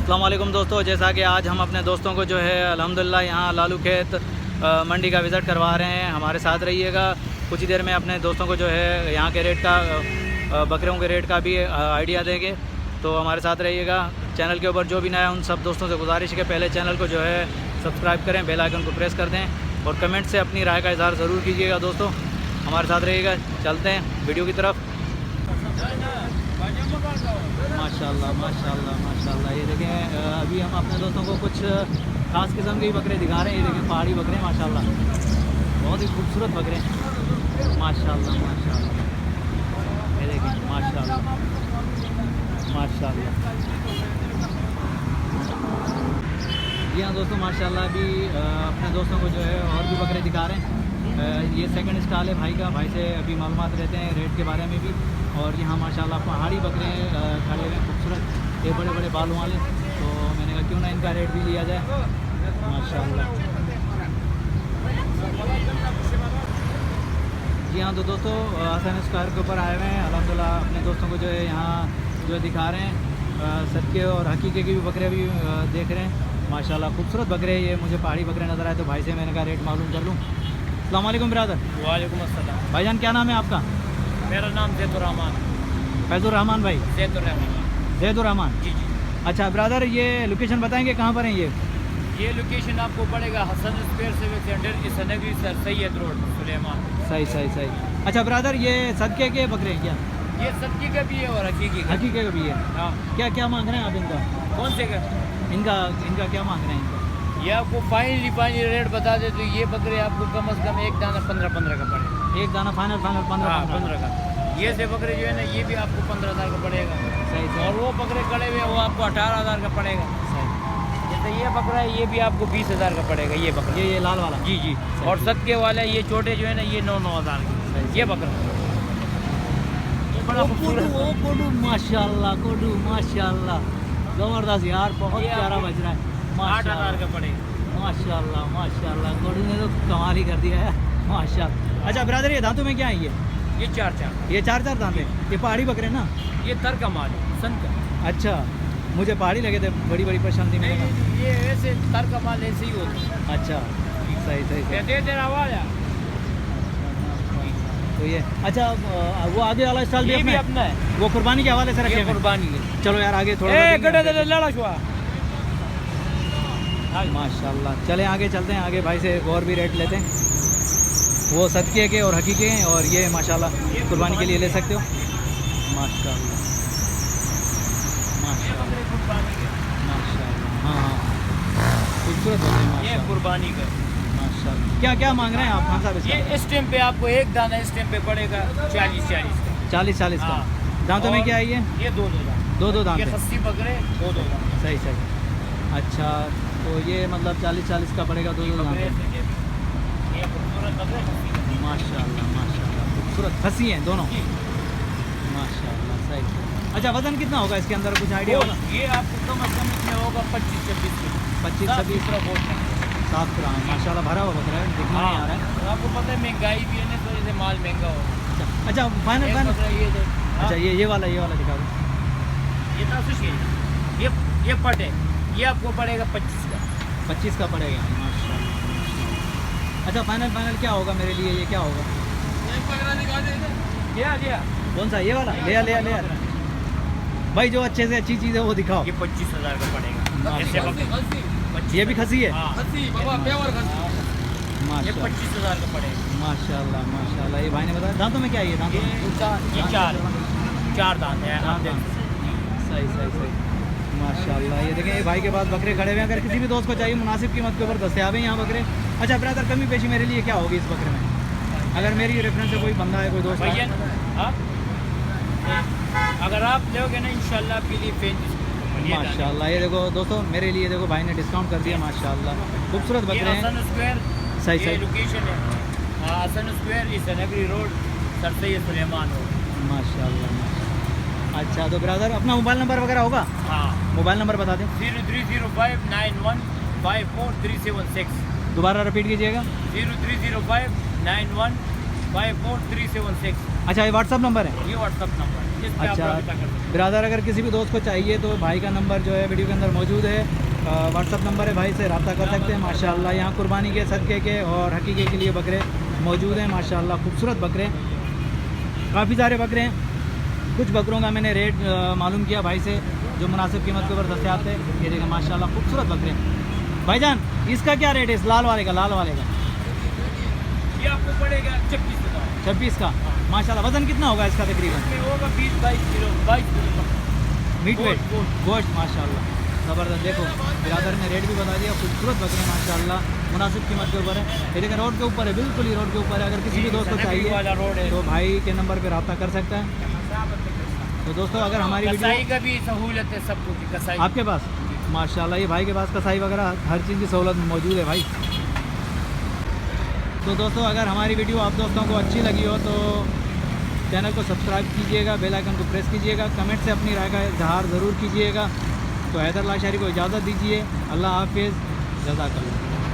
अस्सलाम वालेकुम दोस्तों, जैसा कि आज हम अपने दोस्तों को जो है अल्हम्दुलिल्लाह यहाँ लालू खेत मंडी का विज़िट करवा रहे हैं। हमारे साथ रहिएगा। कुछ ही देर में अपने दोस्तों को जो है यहाँ के रेट का बकरियों के रेट का भी आइडिया देंगे, तो हमारे साथ रहिएगा। चैनल के ऊपर जो भी नया उन सब दोस्तों से गुजारिश है कि पहले चैनल को जो है सब्सक्राइब करें, बेल आइकन को प्रेस कर दें और कमेंट से अपनी राय का इज़हार ज़रूर कीजिएगा। दोस्तों हमारे साथ रहिएगा। चलते हैं वीडियो की तरफ। माशाल्लाह माशाल्लाह माशाल्लाह, ये देखें अभी हम अपने दोस्तों को कुछ ख़ास किस्म के बकरे दिखा रहे हैं। ये देखें पहाड़ी बकरे माशाल्लाह, बहुत ही खूबसूरत बकरे माशाल्लाह माशाल्लाह। ये देखें माशाल्लाह माशाल्लाह। जी हाँ दोस्तों, माशाल्लाह अभी अपने दोस्तों को जो है और भी बकरे दिखा रहे हैं। ये सेकंड स्टॉल है भाई का। भाई से अभी मालूमात रहते हैं रेट के बारे में भी। और यहाँ माशाल्लाह पहाड़ी बकरे खड़े हुए हैं खूबसूरत, ये बड़े बड़े बालों वाले। तो मैंने कहा क्यों ना इनका रेट भी लिया जाए माशाल्लाह। जी हाँ तो दोस्तों हसन स्क्वायर के ऊपर आए हुए हैं अल्हम्दुलिल्लाह। अपने दोस्तों को जो है यहाँ जो दिखा रहे हैं सदके और हकीके के भी बकरे भी देख रहे हैं माशाल्लाह। खूबसूरत बकरे ये मुझे पहाड़ी बकरे नज़र आए, तो भाई से मैंने कहा रेट मालूम कर लूँ। अस्सलाम वालेकुम ब्रदर। वालेकुम अस्सलाम। भाईजान क्या नाम है आपका? मेरा नाम ज़ैदुर्रहमान। फैज़ुर्रहमान भाई? ज़ैदुर्रहमान। ज़ैदुर्रहमान जी जी। अच्छा ब्रदर, ये लोकेशन बताएंगे कहाँ पर है ये लोकेशन आपको पड़ेगा Hasan square civic center Isanagari sir Syed road Sulaiman. सही सही सही। अच्छा ब्रदर, ये सदके के बकरे हैं क्या? ये सदके का भी है और हकीकी का भी है। हाँ। क्या क्या मांग रहे हैं आप इनका? कौन से का? इनका क्या मांग रहे हैं इनका? ये आपको फाइनली रेट बता दे तो ये बकरे आपको कम से कम एक दाना 15 का पड़ेगा। एक दाना फाइनल 15 का। ये से बकरे जो है ना ये भी आपको 15,000 का पड़ेगा। सही सही। और वो बकरे कड़े हुए वो आपको 18,000 का पड़ेगा। सही। जैसे ये बकरा है ये भी आपको 20,000 का पड़ेगा। ये बकरा ये लाल वाला? जी जी। और सदके वाला ये छोटे जो है ना ये 9,000 के। ये बकरा बड़ा खूबसूरत माशाल्लाह। कोडू माशाल्लाह ज़बरदस्त यार, बहुत प्यारा बज रहा है। 8,000 का पड़ेगा। माशाल्लाह माशाल्लाह, कोडू ने तो कमाल ही कर दिया है माशाल्लाह। अच्छा ब्रदर, ये दांतों में क्या है ये 4 ये 4 दांत है। ये पहाड़ी बकरे ना? ये तर का माल है सन का। अच्छा, मुझे पहाड़ी लगे थे, बड़ी बड़ी परेशानी में। ये ऐसे तर का माल ऐसे ही होता है। अच्छा सही सही। दे तेरा आवाज है तो ये अच्छा वो आगे वाला स्टॉल भी अपना है, वो कुर्बानी के हवाले से रखे हैं? कुर्बानी है। चलो यार आगे थोड़ा माशाल्लाह। चले आगे चलते हैं, आगे भाई से और भी रेट लेते हैं। वो सदके के और हकीके हैं और ये माशाल्लाह कुर्बानी के लिए ले सकते हो। माशाल्लाह माशाल्लाह माशाल्लाह। हाँ खूबसूरत हो गए। ये कुर्बानी का माशाल्लाह। क्या क्या मांग रहे हैं आप खान साहब? ये इस टाइम पे आपको एक दाना इस टाइम पे पड़ेगा 40 का। दांतों में क्या है ये दो दांत। ये खस्सी बकरे दो दांत। सही सही। अच्छा तो ये मतलब 40 का पड़ेगा, दो दांत। माशाल्लाह माशाल्लाह, खूबसूरत खस्सी हैं दोनों माशाल्लाह। सही। अच्छा वज़न कितना होगा इसके अंदर, कुछ आइडिया होगा? ये आपको कम से कम इसमें होगा 25-26 किलो। 25-26 7 ग्राम माशाल्लाह। भरा हुआ बकरा है, दिखने नहीं आ रहा है। तो आपको पता है महंगाई भी है ना, तो जैसे माल महंगा हो। अच्छा फाइनल अच्छा ये वाला दिखा दो। ये था ये पट है, ये आपको पड़ेगा 25 का पड़ेगा माशाल्लाह। अच्छा फाइनल क्या होगा मेरे लिए? ये क्या होगा? लिया कौन सा? ये वाला ले भाई, जो अच्छे से अच्छी चीज़ है वो दिखाओ। ये 25,000 का पड़ेगा। ये भी खसी है? ये 25,000 का पड़ेगा माशाल्लाह माशाल्लाह। ये भाई ने बताया दांतों में क्या है? ये 4 दांत है। सही सही सही माशाल्लाह। ये देखें ये भाई के पास बकरे खड़े हुए हैं। अगर किसी भी दोस्त को चाहिए मुनासिब कीमत के ऊपर दस्तयाब है यहाँ बकरे। अच्छा ब्रदर, कमी पेशी मेरे लिए क्या होगी इस बकरे में? अगर मेरी रेफरेंस से कोई बंदा है, कोई दोस्त है, अगर आप लोगे ना इंशाल्लाह आपके लिए माशाल्लाह। ये देखो दोस्तों, मेरे लिए देखो भाई ने डिस्काउंट कर दिया माशाल्लाह। खूबसूरत बकरे हैं। हसन स्क्वायर सही सही लोकेशन है। Hasan square Isanagari road sir Syed Sulaiman road माशाल्लाह। अच्छा तो ब्रदर अपना मोबाइल नंबर वगैरह होगा? हाँ मोबाइल नंबर बता दें। 0305 91 54 376। दोबारा रिपीट कीजिएगा। 0305 91 54376। अच्छा, ये व्हाट्सअप नंबर है? ये व्हाट्सअप नंबर है जिस पे आप अच्छा रब्ता कर सकते हैं। ब्रदर, अगर किसी भी दोस्त को चाहिए तो भाई का नंबर जो है वीडियो के अंदर मौजूद है, व्हाट्सअप नंबर है, भाई से रब्ता कर सकते हैं। माशाल्लाह यहाँ कुर्बानी के, सदक़े के और हकीक़े के लिए बकरे मौजूद हैं। माशाल्लाह खूबसूरत बकरे, काफ़ी सारे बकरे हैं। कुछ बकरों का मैंने रेट मालूम किया भाई से, जो मुनासिब कीमत के ऊपर दस्तियाब थे। ये देखें माशाल्लाह खूबसूरत बकरे हैं। भाईजान इसका क्या रेट है, इस लाल वाले का? लाल वाले का ये आपको पड़ेगा 26 का। 26 का। माशाल्लाह वज़न कितना होगा इसका तकरीबन? इसमें होगा 20-22 किलो, 22 किलो। मीट वेट गोश्त। गोश्त माशाल्लाह ज़बरदस्त। देखो बिरादर ने रेट भी बता दिया, खूबसूरत बकरे माशाल्लाह मुनासिब कीमत के ऊपर है। ये लेकिन रोड के ऊपर है, बिल्कुल ही रोड के ऊपर है। अगर किसी भी दोस्त को चाहिए वाला रोड है। तो भाई के नंबर पे रब्ता कर सकता है। तो दोस्तों अगर हमारी कसाई वीडियो का भी सहूलत है, सब कुछ कसाई। आपके पास माशाल्लाह, ये भाई के पास कसाई वगैरह हर चीज़ की सहूलत मौजूद है भाई। तो दोस्तों अगर हमारी वीडियो आप दोस्तों को अच्छी लगी हो तो चैनल को सब्सक्राइब कीजिएगा, बेल आइकन को प्रेस कीजिएगा, कमेंट से अपनी राय का इजहार ज़रूर कीजिएगा। तो हैदर लाशारी को इजाज़त दीजिए। अल्लाह हाफिज़, जज़ाकल्लाह।